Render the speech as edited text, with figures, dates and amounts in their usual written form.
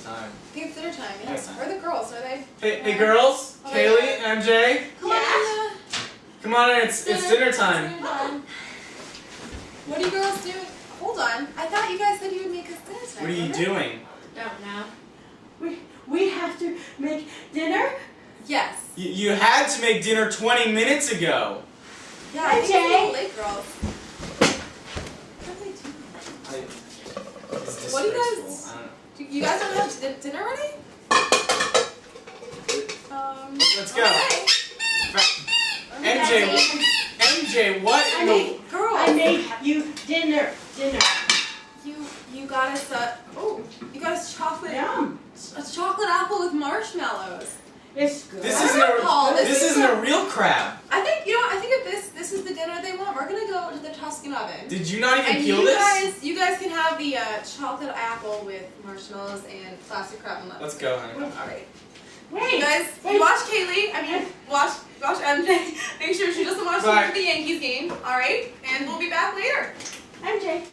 time. I think it's dinner time, yes. Dinner time. Where are the girls? Are they? Hey girls, Oh, Kaylee, yeah. MJ, Come on, come on in. It's dinner time. Dinner time. What are you girls doing? Hold on. I thought you guys said you would make us dinner time. What are you doing? Don't know. We have to make dinner? Yes. You had to make dinner 20 minutes ago. Yeah, I think it's a little late, girls. What do you guys? I don't know. You guys don't have dinner ready? Let's go. Okay. MJ, what in the... Girls. I made you dinner. You got us you got us chocolate. Yum. A chocolate apple with marshmallows. It's good. This Paul, isn't a real crab. I think if this is the dinner they want, we're gonna go to the Tuscan oven. Did you not even And peel this? you guys can have the chocolate apple with marshmallows and plastic crab and lettuce. Let's go, honey. Alright. Wait. You guys, watch Kaylee. Watch MJ. Make sure she doesn't watch the Yankees game. Alright? And we'll be back later. MJ.